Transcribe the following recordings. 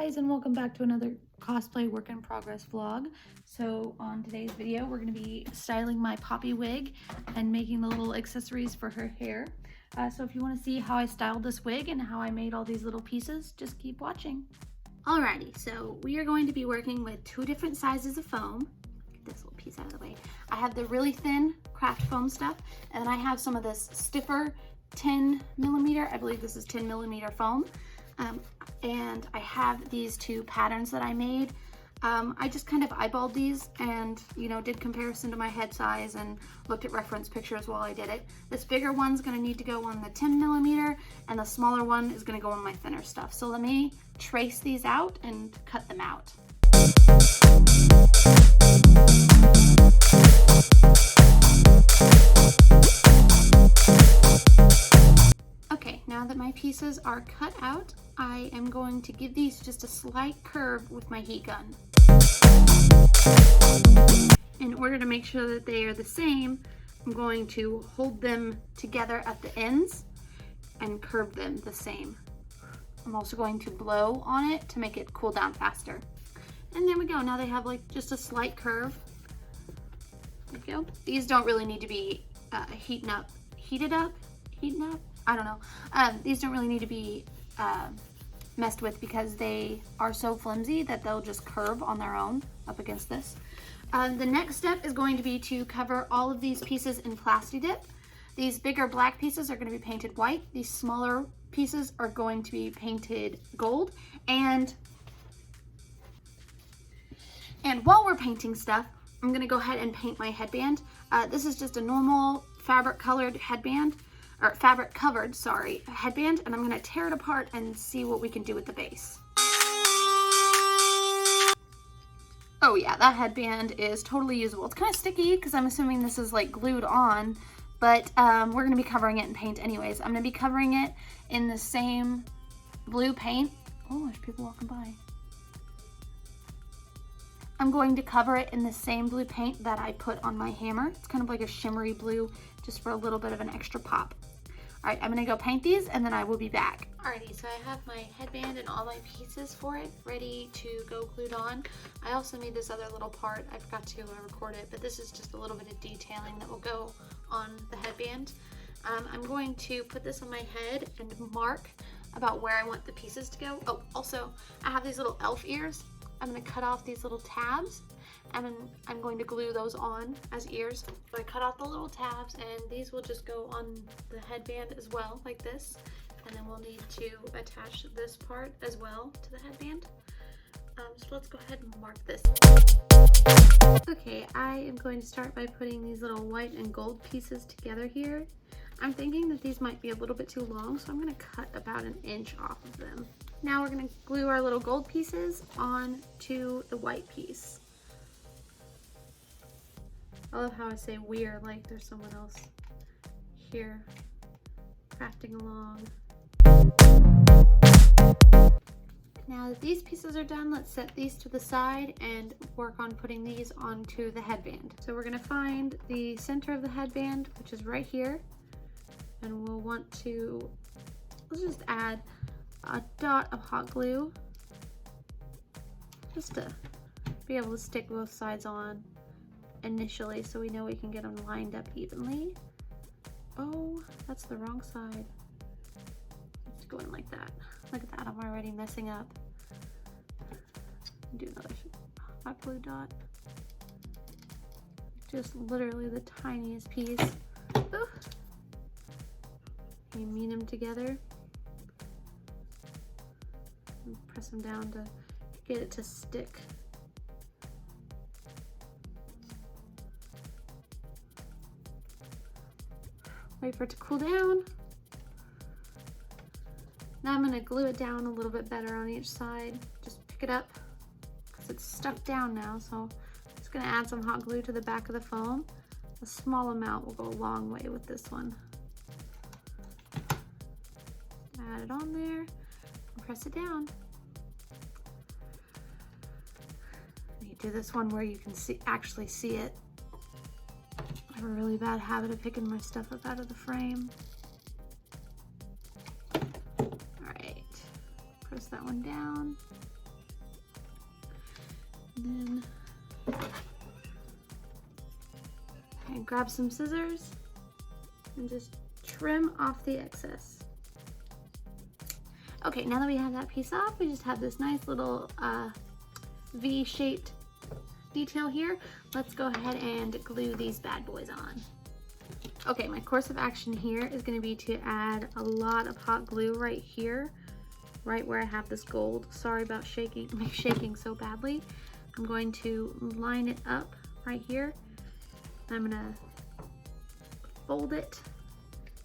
guys, and welcome back to another cosplay work in progress vlog. So on today's video we're going to be styling my Poppy wig and making the little accessories for her hair. So if you want to see how I styled this wig and how I made all these little pieces, just keep watching. Alrighty, so we are going to be working with two different sizes of foam. Get this little piece out of the way. I have the really thin craft foam stuff, and then I have some of this stiffer 10mm, I believe this is 10mm foam. And I have these two patterns that I made. I just kind of eyeballed these and, you know, did comparison to my head size and looked at reference pictures while I did it. This bigger one's gonna need to go on the 10mm and the smaller one is gonna go on my thinner stuff. So let me trace these out and cut them out. Okay, now that my pieces are cut out, I am going to give these just a slight curve with my heat gun. In order to make sure that they are the same, I'm going to hold them together at the ends and curve them the same. I'm also going to blow on it to make it cool down faster. And there we go. Now they have like just a slight curve. There we go. These don't really need to be heated up. I don't know. These don't really need to be messed with because they are so flimsy that they'll just curve on their own up against this. The next step is going to be to cover all of these pieces in Plasti Dip. These bigger black pieces are going to be painted white. These smaller pieces are going to be painted gold. And while we're painting stuff, I'm going to go ahead and paint my headband. This is just a normal fabric colored headband. Or fabric covered, sorry, headband, and I'm gonna tear it apart and see what we can do with the base. Oh yeah, that headband is totally usable. It's kind of sticky because I'm assuming this is like glued on, but we're gonna be covering it in paint anyways. I'm gonna be covering it in the same blue paint. Oh, there's people walking by. I'm going to cover it in the same blue paint that I put on my hammer. It's kind of like a shimmery blue, just for a little bit of an extra pop. All right, I'm gonna go paint these and then I will be back. Alrighty, so I have my headband and all my pieces for it ready to go glued on. I also made this other little part. I forgot to record it, but this is just a little bit of detailing that will go on the headband. I'm going to put this on my head and mark about where I want the pieces to go. Oh, also, I have these little elf ears. I'm gonna cut off these little tabs and then I'm going to glue those on as ears. So I cut off the little tabs and these will just go on the headband as well, like this. And then we'll need to attach this part as well to the headband. So let's go ahead and mark this. Okay, I am going to start by putting these little white and gold pieces together here. I'm thinking that these might be a little bit too long, so I'm gonna cut about an inch off of them. Now we're gonna glue our little gold pieces onto the white piece. I love how I say we're like there's someone else here crafting along. Now that these pieces are done, let's set these to the side and work on putting these onto the headband. So we're gonna find the center of the headband, which is right here. And we'll want to, let's just add a dot of hot glue just to be able to stick both sides on initially so we know we can get them lined up evenly. Oh, that's the wrong side. Let's go in like that. Look at that, I'm already messing up. Do another hot glue dot. Just literally the tiniest piece. Ooh. You meet them together. And press them down to get it to stick. Wait for it to cool down. Now I'm going to glue it down a little bit better on each side. Just pick it up because it's stuck down now. So I'm just going to add some hot glue to the back of the foam. A small amount will go a long way with this one. Add it on there and press it down. You do this one where you can actually see it. I have a really bad habit of picking my stuff up out of the frame. All right, press that one down. And then grab some scissors and just trim off the excess. Okay, now that we have that piece off, we just have this nice little V-shaped detail here. Let's go ahead and glue these bad boys on. Okay, my course of action here is going to be to add a lot of hot glue right here, right where I have this gold. Sorry about shaking so badly. I'm going to line it up right here. I'm going to fold it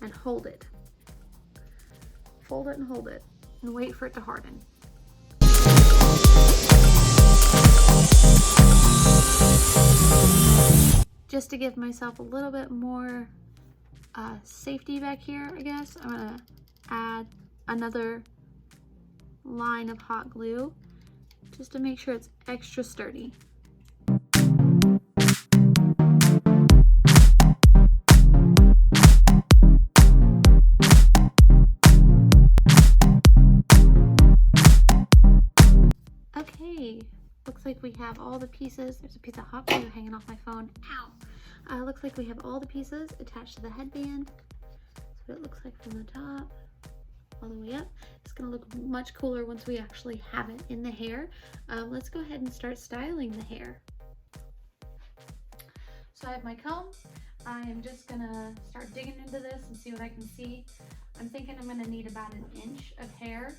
and hold it. Fold it and hold it and wait for it to harden. Just to give myself a little bit more safety back here, I guess, I'm gonna add another line of hot glue just to make sure it's extra sturdy. Okay, looks like we have all the pieces. There's a piece of hot glue hanging off my phone. Ow! Looks like we have all the pieces attached to the headband. That's what it looks like from the top all the way up. It's gonna look much cooler once we actually have it in the hair. Let's go ahead and start styling the hair. So I have my comb. I am just gonna start digging into this and see what I can see. I'm thinking I'm gonna need about 1 inch of hair.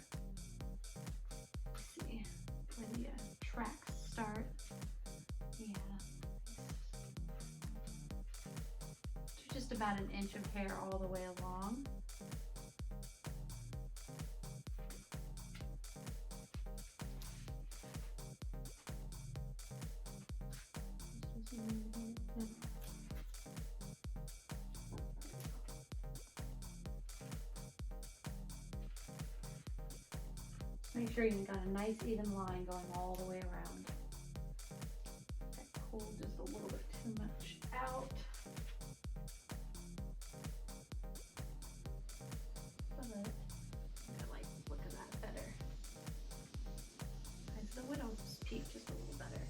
Let's see where the tracks start. Yeah. Just about 1 inch of hair all the way along. Make sure you've got a nice even line going all the way around. That pulled just a little bit too much out. But I like the look of that better. Okay, so the widow's peak just a little better.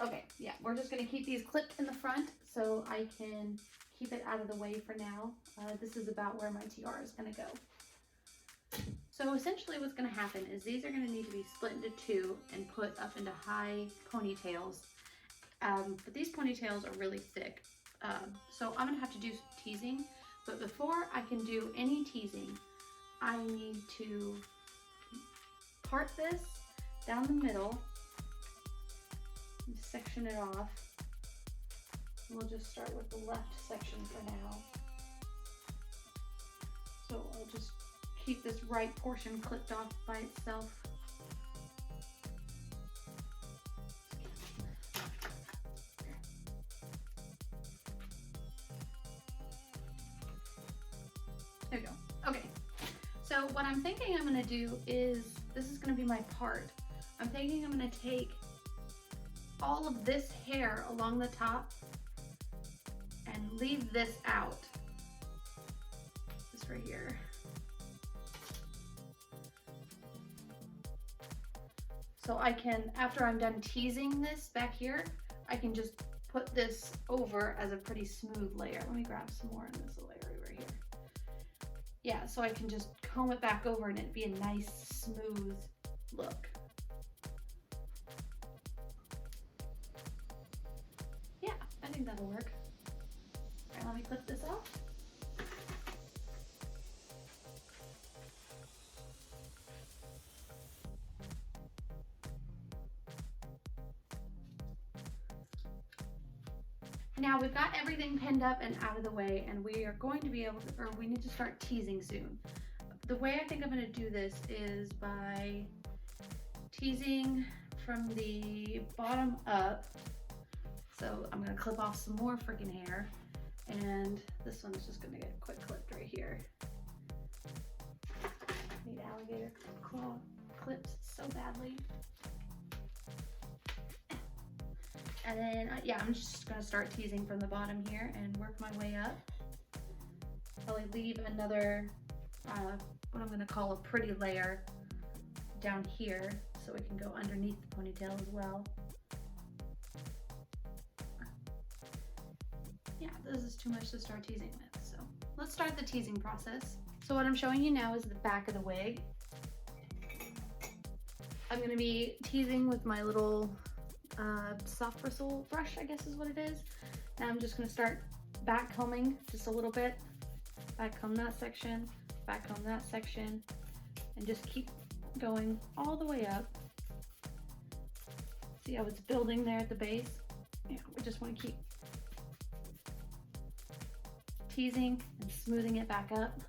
Okay, yeah, we're just gonna keep these clipped in the front so I can keep it out of the way for now. This is about where my tiara is gonna go. So essentially what's gonna happen is these are gonna need to be split into 2 and put up into high ponytails. But these ponytails are really thick. So I'm gonna have to do some teasing, but before I can do any teasing, I need to part this down the middle and section it off. We'll just start with the left section for now. So I'll just keep this right portion clipped off by itself. There we go. Okay. So what I'm thinking I'm gonna do is, this is gonna be my part. I'm thinking I'm gonna take all of this hair along the top and leave this out. This right here. So I can, after I'm done teasing this back here, I can just put this over as a pretty smooth layer. Let me grab some more in this layer right here. Yeah, so I can just comb it back over and it'd be a nice smooth look. Yeah, I think that'll work. All right, let me clip this off. Now we've got everything pinned up and out of the way, and we are going to be able to, or we need to start teasing soon. The way I think I'm going to do this is by teasing from the bottom up. So I'm going to clip off some more freaking hair, and this one's just going to get quick clipped right here. Need alligator claw clips so badly. And then, yeah, I'm just gonna start teasing from the bottom here and work my way up. Probably leave another what I'm gonna call a pretty layer down here so it can go underneath the ponytail as well. Yeah, this is too much to start teasing with, so let's start the teasing process. So what I'm showing you now is the back of the wig. I'm gonna be teasing with my little soft bristle brush, I guess is what it is. And I'm just gonna start back combing just a little bit. Back comb that section, back comb that section, and just keep going all the way up. See how it's building there at the base? Yeah, we just want to keep teasing and smoothing it back up.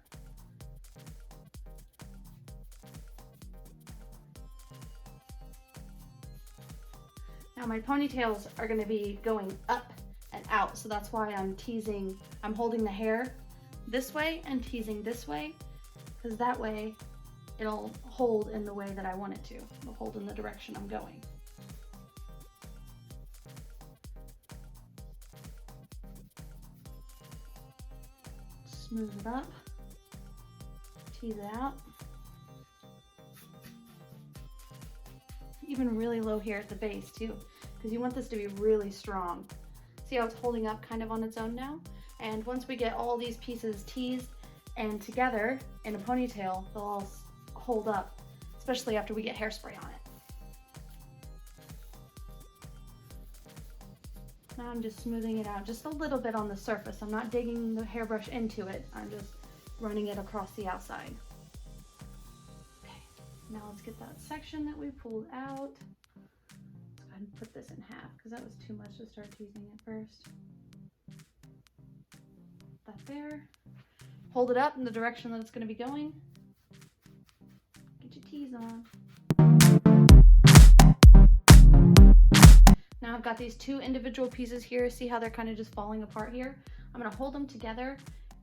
Now my ponytails are going to be going up and out, so that's why I'm teasing. I'm holding the hair this way and teasing this way, because that way it'll hold in the way that I want it to. It'll hold in the direction I'm going. Smooth it up, tease it out. Even really low here at the base too, because you want this to be really strong. See how it's holding up kind of on its own now? And once we get all these pieces teased and together in a ponytail, they'll all hold up, especially after we get hairspray on it. Now I'm just smoothing it out just a little bit on the surface. I'm not digging the hairbrush into it. I'm just running it across the outside. Okay, now let's get that section that we pulled out. Let's go ahead and put this in half because that was too much to start teasing at first. That there. Hold it up in the direction that it's going to be going. Get your tease on. Now I've got these two individual pieces here. See how they're kind of just falling apart here? I'm going to hold them together,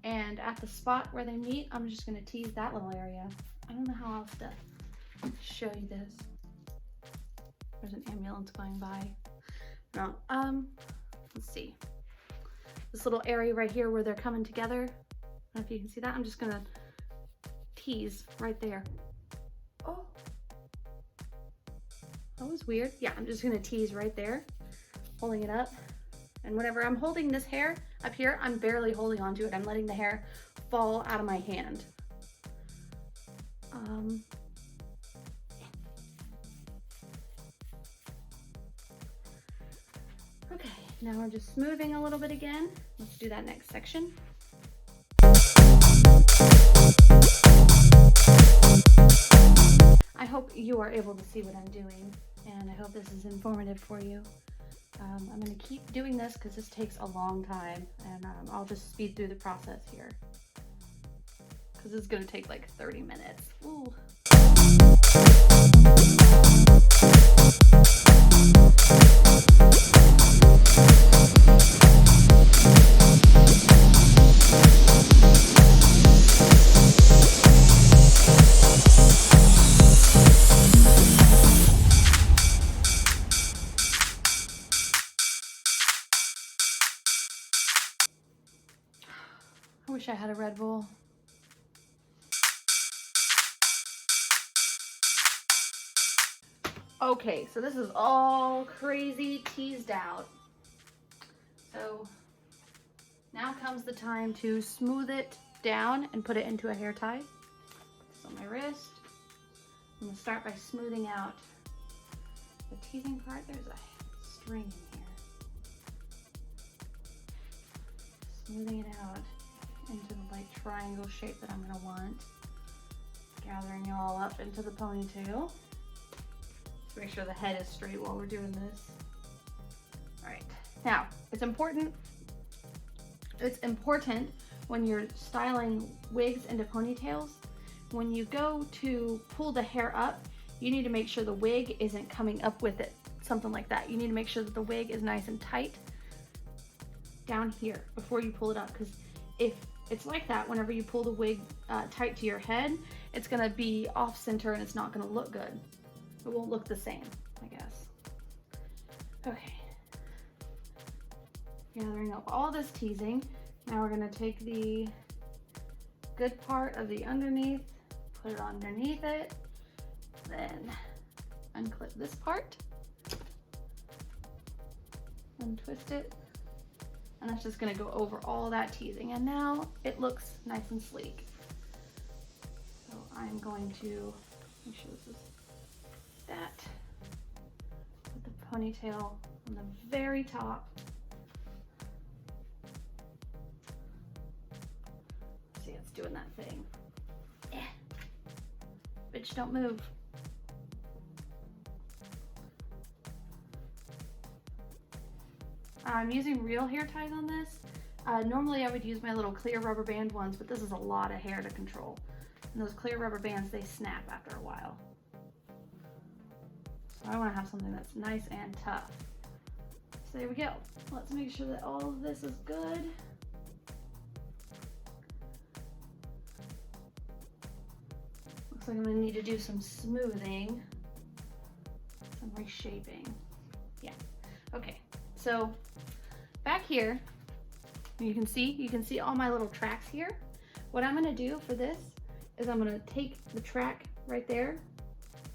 and at the spot where they meet, I'm just going to tease that little area. I don't know how else to show you this. There's an ambulance going by. No, let's see. This little area right here where they're coming together. I don't know if you can see that. I'm just going to tease right there. Oh. That was weird. Yeah, I'm just gonna tease right there, holding it up. And whenever I'm holding this hair up here, I'm barely holding onto it. I'm letting the hair fall out of my hand. Okay, now we're just smoothing a little bit again. Let's do that next section. I hope you are able to see what I'm doing, and I hope this is informative for you. I'm going to keep doing this because this takes a long time, and I'll just speed through the process here because it's going to take like 30 minutes. Ooh. I wish I had a Red Bull. Okay, so this is all crazy teased out. So now comes the time to smooth it down and put it into a hair tie. Put this on my wrist. I'm gonna start by smoothing out the teasing part. There's a string in here. Smoothing it out into the like triangle shape that I'm gonna want. Gathering it all up into the ponytail. Just make sure the head is straight while we're doing this. All right, now it's important when you're styling wigs into ponytails, when you go to pull the hair up, you need to make sure the wig isn't coming up with it, something like that. You need to make sure that the wig is nice and tight down here before you pull it up, because if it's like that, whenever you pull the wig tight to your head, it's gonna be off center and it's not gonna look good. It won't look the same, I guess. Okay. Gathering up all this teasing. Now we're gonna take the good part of the underneath, put it underneath it, then unclip this part, untwist it, and that's just gonna go over all that teasing. And now it looks nice and sleek. So I'm going to make sure this is that. Put the ponytail on the very top. See, it's doing that thing. Yeah. Bitch, don't move. I'm using real hair ties on this. Normally I would use my little clear rubber band ones, but this is a lot of hair to control. And those clear rubber bands, they snap after a while. So I want to have something that's nice and tough. So there we go. Let's make sure that all of this is good. Looks like I'm going to need to do some smoothing, some reshaping. Yeah. Okay. So back here, you can see all my little tracks here. What I'm gonna do for this is I'm gonna take the track right there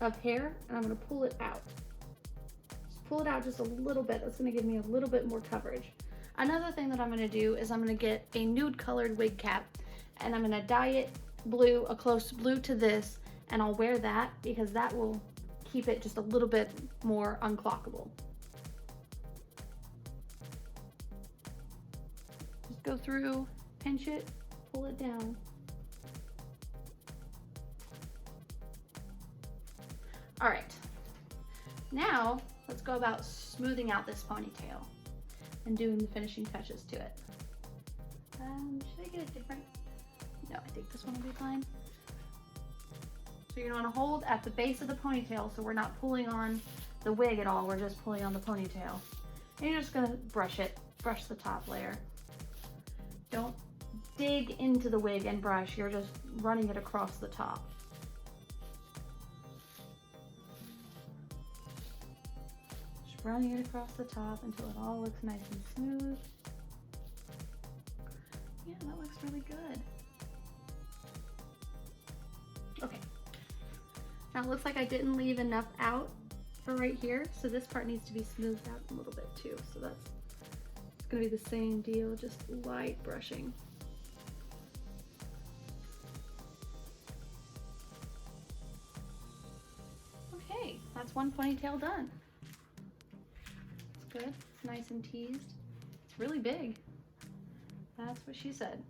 of hair and I'm gonna pull it out. Just pull it out just a little bit. That's gonna give me a little bit more coverage. Another thing that I'm gonna do is I'm gonna get a nude colored wig cap and I'm gonna dye it blue, a close blue to this, and I'll wear that because that will keep it just a little bit more unclockable. Go through, pinch it, pull it down. All right, now let's go about smoothing out this ponytail and doing the finishing touches to it. Should I get a different? No, I think this one will be fine. So you're gonna hold at the base of the ponytail so we're not pulling on the wig at all, we're just pulling on the ponytail. And you're just gonna brush it, brush the top layer. Don't dig into the wig and brush, you're just running it across the top. Just running it across the top until it all looks nice and smooth. Yeah, that looks really good. Okay. Now it looks like I didn't leave enough out for right here, so this part needs to be smoothed out a little bit too. So that's it's gonna be the same deal, just light brushing. Okay, that's one ponytail done. It's good, it's nice and teased. It's really big. That's what she said.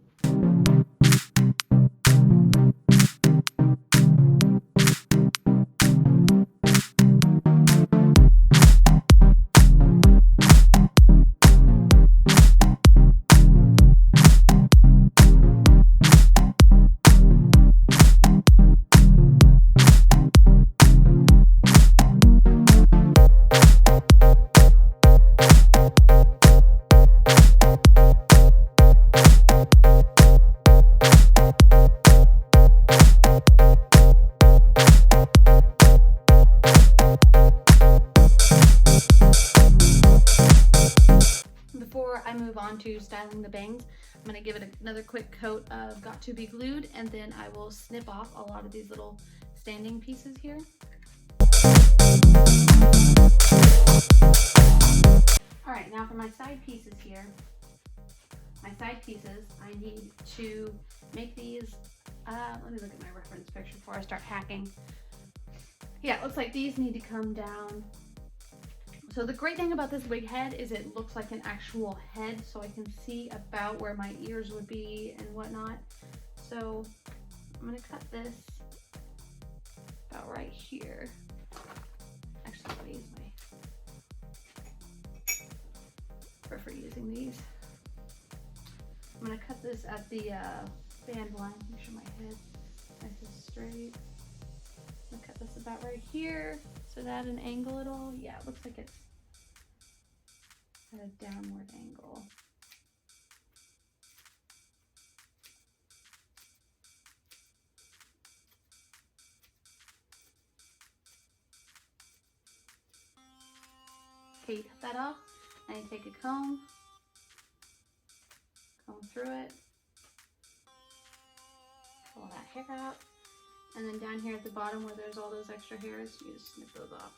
Before I move on to styling the bangs, I'm going to give it another quick coat of Got To Be Glued, and then I will snip off a lot of these little standing pieces here. Alright, now for my side pieces here. My side pieces, I need to make these, let me look at my reference picture before I start hacking. Yeah, it looks like these need to come down. So the great thing about this wig head is it looks like an actual head, so I can see about where my ears would be and whatnot. So I'm gonna cut this about right here. Actually, I'm gonna use my, prefer using these. I'm gonna cut this at the band line, make sure my head is nice and straight. I'm gonna cut this about right here. So that an angle at all? Yeah, it looks like it's at a downward angle. Okay, you cut that off, and you take a comb through it. pull that hair out. And then down here at the bottom where there's all those extra hairs, you just snip those off.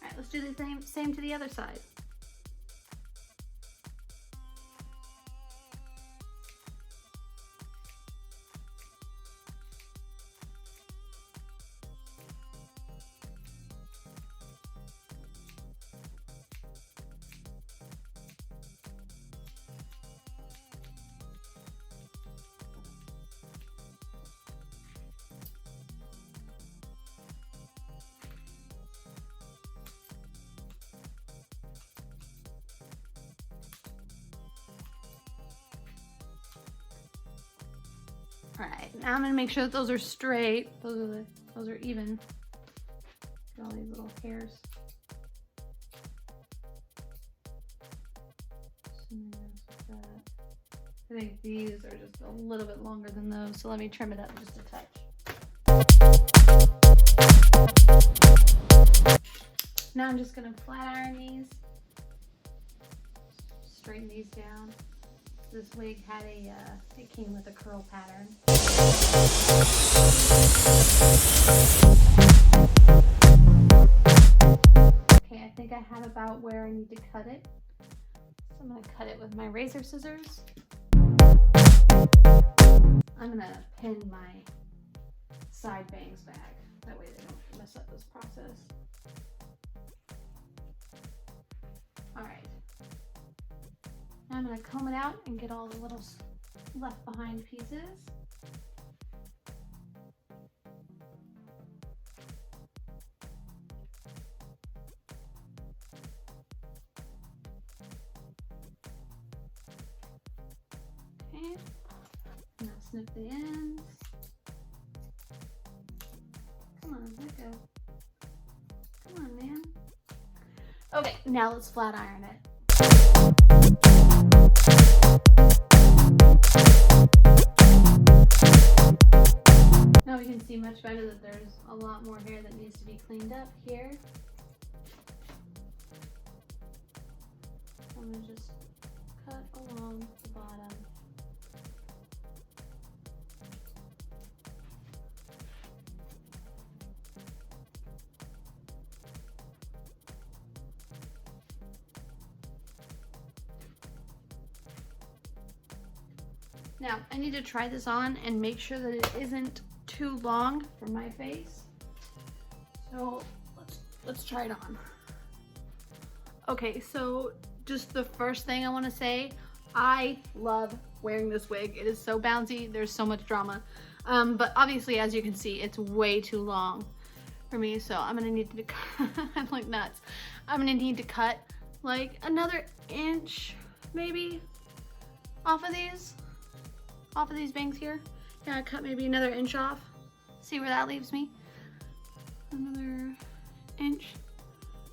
All right, let's do the same to the other side. All right, now I'm gonna make sure that those are straight. Those are even. Got all these little hairs. I think these are just a little bit longer than those, so let me trim it up just a touch. Now I'm just gonna flat iron these. Straighten these down. This wig had it came with a curl pattern. Okay, I think I have about where I need to cut it. So I'm gonna cut it with my razor scissors. I'm gonna pin my side bangs back. That way they don't mess up this process. All right. Now I'm going to comb it out and get all the little left behind pieces. Okay, now snip the ends. Come on, let go. Come on, man. Okay, now let's flat iron it. Now we can see much better that there's a lot more hair that needs to be cleaned up here. I'm gonna just cut along the bottom. Now, I need to try this on and make sure that it isn't too long for my face. So let's try it on. Okay, so just the first thing I want to say, I love wearing this wig. It is so bouncy. There's so much drama. But obviously, as you can see, it's way too long for me. So I'm gonna need to cut, I'm like nuts. I'm gonna need to cut like another inch, maybe, off of these bangs here. Yeah, I cut maybe another inch off. See where that leaves me? Another inch.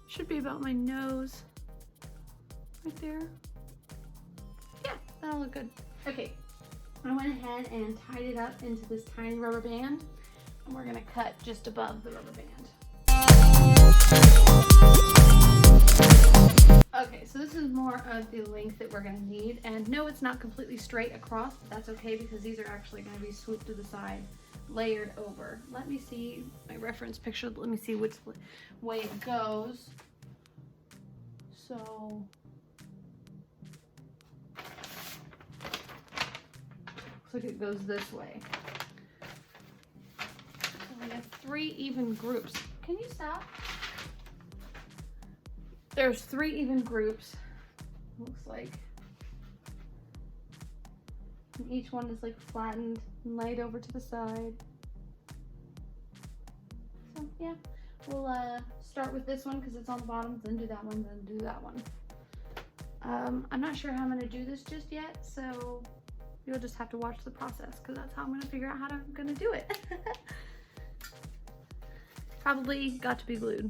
Should be about my nose. Right there. Yeah, that'll look good. Okay, I went ahead and tied it up into this tiny rubber band, and we're gonna cut just above the rubber band. Okay, so this is more of the length that we're gonna need, and no, it's not completely straight across, but that's okay because these are actually gonna be swooped to the side, layered over. Let me see my reference picture. Let me see which way it goes. So, looks like it goes this way. So we have 3 even groups. Can you stop? There's 3 even groups, looks like. And each one is like flattened and laid over to the side. So yeah, we'll start with this one because it's on the bottom, then do that one, then do that one. I'm not sure how I'm gonna do this just yet, so you'll just have to watch the process because that's how I'm gonna figure out how I'm gonna do it. Probably got to be glued.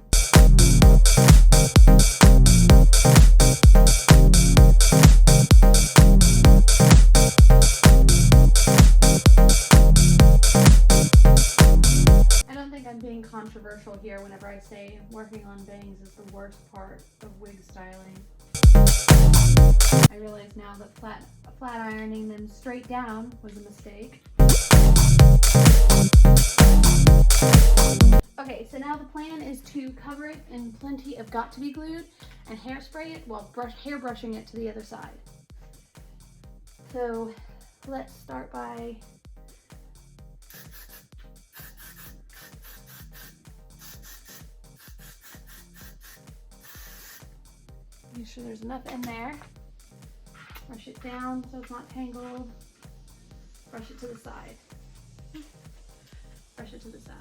I don't think I'm being controversial here whenever I say working on bangs is the worst part of wig styling. I realize now that flat ironing them straight down was a mistake. Okay, so now the plan is to cover it in plenty of Got To Be glued and hairspray it while hair brushing it to the other side. So let's start by make sure there's enough in there. Brush it down so it's not tangled. Brush it to the side. Brush it to the side.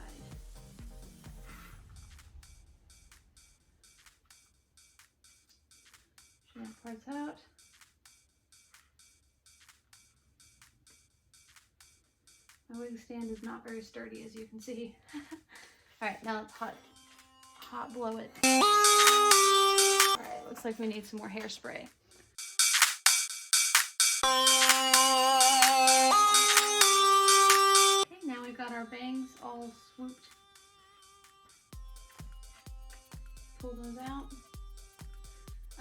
Push that parts out. My wig stand is not very sturdy, as you can see. All right, now let's hot blow it. All right, looks like we need some more hairspray. Okay, now we've got our bangs all swooped. Pull those out.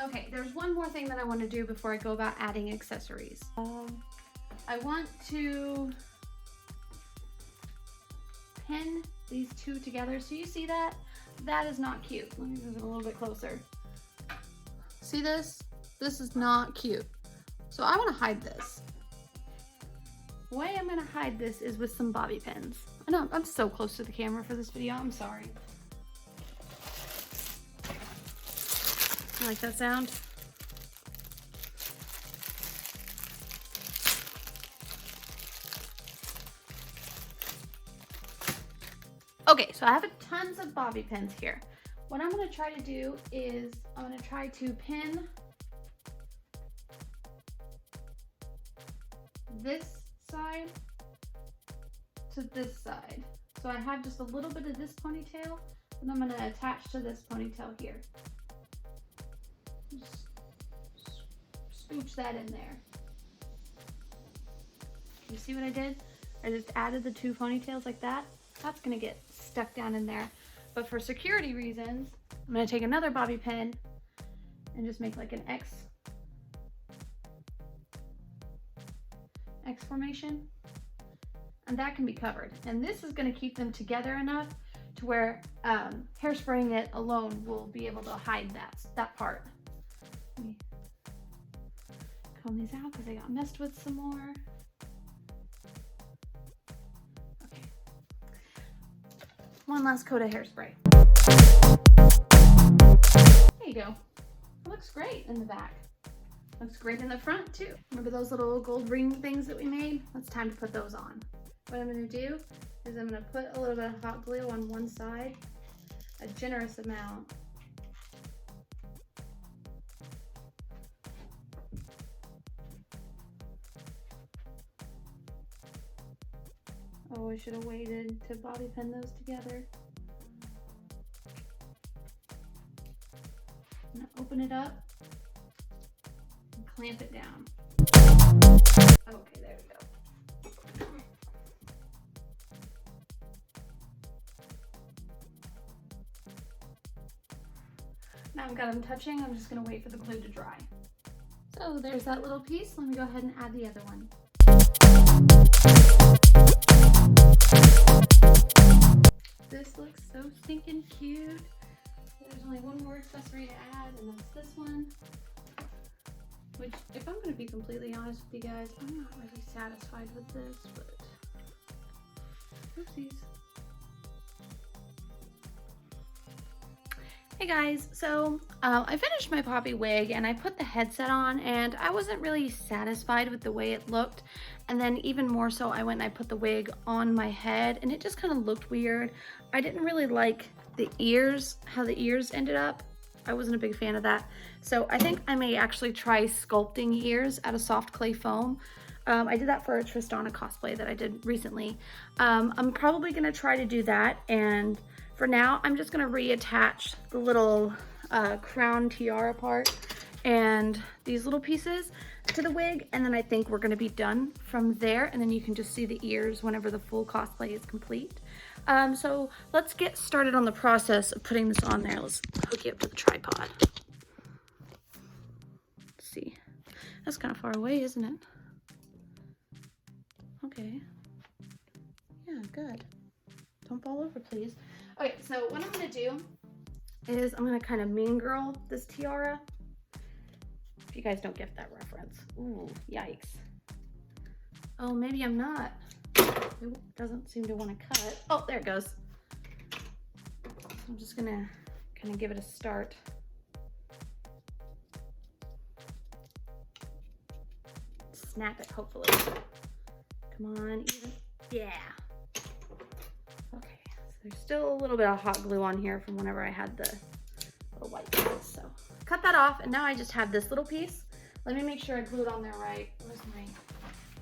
Okay, there's one more thing that I want to do before I go about adding accessories. I want to pin these two together. So you see that? That is not cute. Let me move it a little bit closer. See this? This is not cute. So I want to hide this. The way I'm going to hide this is with some bobby pins. I know, I'm so close to the camera for this video. I'm sorry. You like that sound? Okay, so I have tons of bobby pins here. What I'm going to try to do is I'm going to try to pin this side to this side. So I have just a little bit of this ponytail, and I'm going to attach to this ponytail here. Just scooch that in there. You see what I did? I just added the two ponytails like that. That's going to get stuck down in there. But for security reasons, I'm going to take another bobby pin and just make like an X formation. And that can be covered. And this is going to keep them together enough to where hairspraying it alone will be able to hide that part. Let me comb these out because I got messed with some more. Okay. One last coat of hairspray. There you go. It looks great in the back. Looks great in the front too. Remember those little gold ring things that we made? It's time to put those on. What I'm going to do is I'm going to put a little bit of hot glue on one side, a generous amount. Oh, I should have waited to bobby pin those together. I'm going to open it up and clamp it down. Okay, there we go. Now I've got them touching, I'm just going to wait for the glue to dry. So there's that little piece. Let me go ahead and add the other one. This looks so stinking cute. There's only one more accessory to add, and that's this one. Which, if I'm going to be completely honest with you guys, I'm not really satisfied with this, but oopsies. Hey guys, so I finished my Poppy wig and I put the headset on and I wasn't really satisfied with the way it looked. And then even more so, I went and I put the wig on my head and it just kind of looked weird. I didn't really like the ears, how the ears ended up. I wasn't a big fan of that. So I think I may actually try sculpting ears out of soft clay foam. I did that for a Tristana cosplay that I did recently. I'm probably gonna try to do that, and for now, I'm just gonna reattach the little crown tiara part and these little pieces to the wig, and then I think we're gonna be done from there, and then you can just see the ears whenever the full cosplay is complete. So let's get started on the process of putting this on there. Let's hook you up to the tripod. Let's see. That's kind of far away, isn't it? Okay. Yeah, good. Don't fall over, please. Okay, so what I'm gonna do is I'm gonna kind of mean girl this tiara. If you guys don't get that reference. Ooh, yikes. Oh, maybe I'm not. It doesn't seem to want to cut. Oh, there it goes. I'm just gonna kind of give it a start. Snap it, hopefully. Come on, even. Yeah. Okay, so there's still a little bit of hot glue on here from whenever I had the little white piece. So cut that off, and now I just have this little piece. Let me make sure I glued on there right. Where's my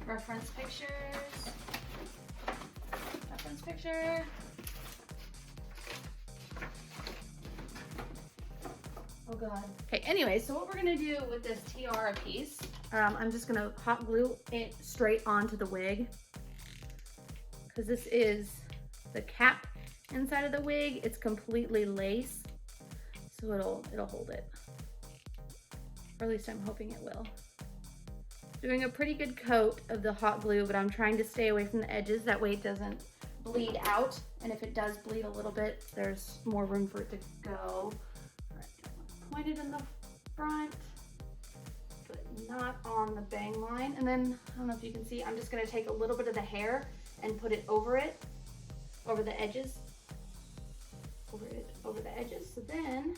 reference pictures? Reference picture. Oh God. Okay, anyway, so what we're gonna do with this tiara piece, I'm just gonna hot glue it straight onto the wig, because this is the cap inside of the wig. It's completely lace, so it'll hold it. Or at least I'm hoping it will. Doing a pretty good coat of the hot glue, but I'm trying to stay away from the edges. That way it doesn't bleed out. And if it does bleed a little bit, there's more room for it to go. All right, point it in the front, but not on the bang line. And then, I don't know if you can see, I'm just gonna take a little bit of the hair and put it, over the edges. Over the edges. So then,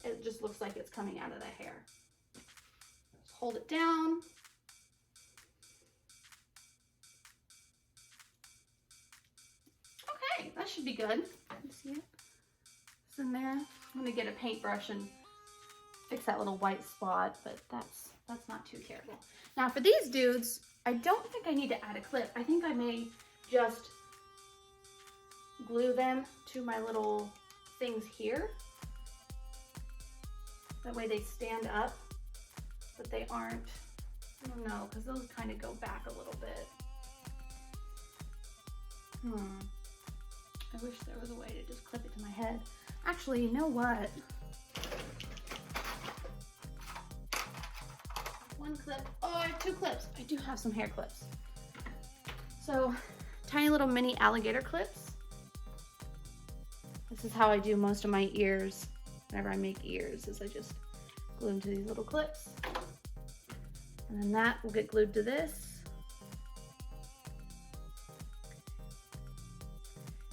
it just looks like it's coming out of the hair. Just hold it down. Okay, that should be good. You see it? It's in there. I'm gonna get a paintbrush and fix that little white spot, but that's not too terrible. Now for these dudes, I don't think I need to add a clip. I think I may just glue them to my little things here. That way they stand up, but they aren't, I don't know, because those kind of go back a little bit. I wish there was a way to just clip it to my head. Actually, you know what? One clip. Oh, I have 2 clips. I do have some hair clips. So, tiny little mini alligator clips. This is how I do most of my ears. Whenever I make ears, is I just glue them to these little clips. And then that will get glued to this.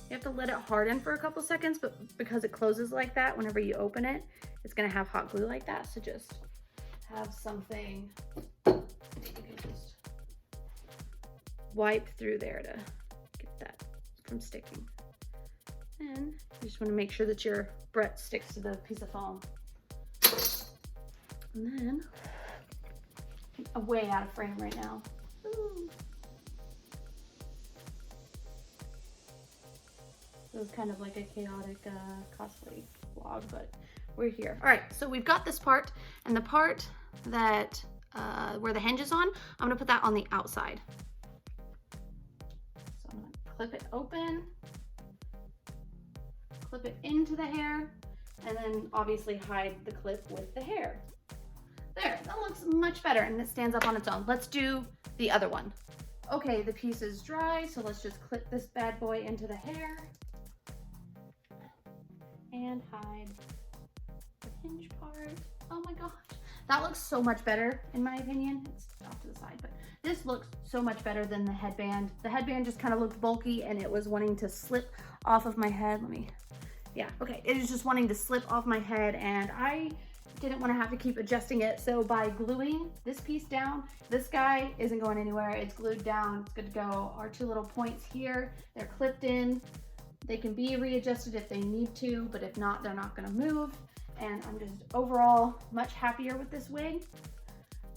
You have to let it harden for a couple seconds, but because it closes like that, whenever you open it, it's gonna have hot glue like that. So just have something you can just wipe through there to get that from sticking. And you just want to make sure that your Brett sticks to the piece of foam. And then, I'm way out of frame right now. Ooh. It was kind of like a chaotic cosplay vlog, but we're here. All right, so we've got this part, and the part that where the hinge is on, I'm gonna put that on the outside. So I'm gonna clip it open, clip it into the hair, and then obviously hide the clip with the hair. There, that looks much better, and it stands up on its own. Let's do the other one. Okay, the piece is dry, so let's just clip this bad boy into the hair and hide the hinge part. Oh my gosh, that looks so much better in my opinion. It's off to the side, but this looks so much better than the headband. The headband just kind of looked bulky and it was wanting to slip off of my head. Yeah, okay, it was just wanting to slip off my head, and I didn't want to have to keep adjusting it. So by gluing this piece down, this guy isn't going anywhere. It's glued down, it's good to go. Our 2 little points here, they're clipped in. They can be readjusted if they need to, but if not, they're not gonna move. And I'm just overall much happier with this wig.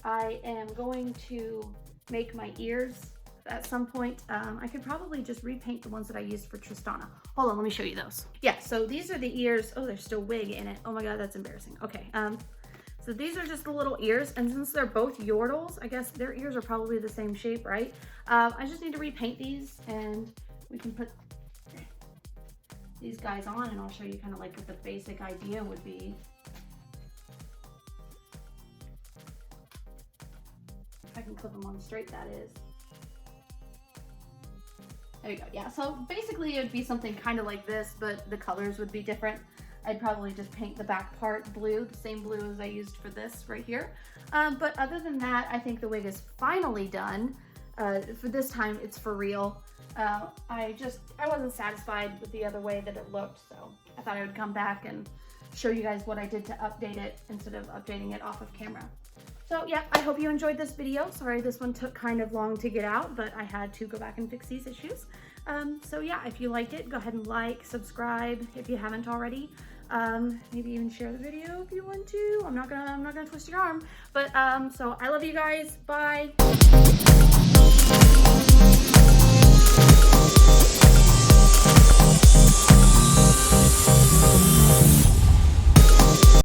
I am going to make my ears at some point. I could probably just repaint the ones that I used for Tristana. Hold on, let me show you those. Yeah, so these are the ears. Oh, there's still wig in it. Oh my God, that's embarrassing. Okay, so these are just the little ears, and since they're both Yordles, I guess their ears are probably the same shape, right? I just need to repaint these, and we can put these guys on, and I'll show you kind of like what the basic idea would be. clip them on straight, that is. There you go. Yeah, so basically it would be something kind of like this, but the colors would be different. I'd probably just paint the back part blue, the same blue as I used for this right here. But other than that, I think the wig is finally done. For this time, it's for real. I wasn't satisfied with the other way that it looked, so I thought I would come back and show you guys what I did to update it instead of updating it off of camera. So yeah, I hope you enjoyed this video. Sorry this one took kind of long to get out, but I had to go back and fix these issues. So yeah, if you liked it, go ahead and like, subscribe if you haven't already. Maybe even share the video if you want to. I'm not gonna twist your arm. But so I love you guys. Bye.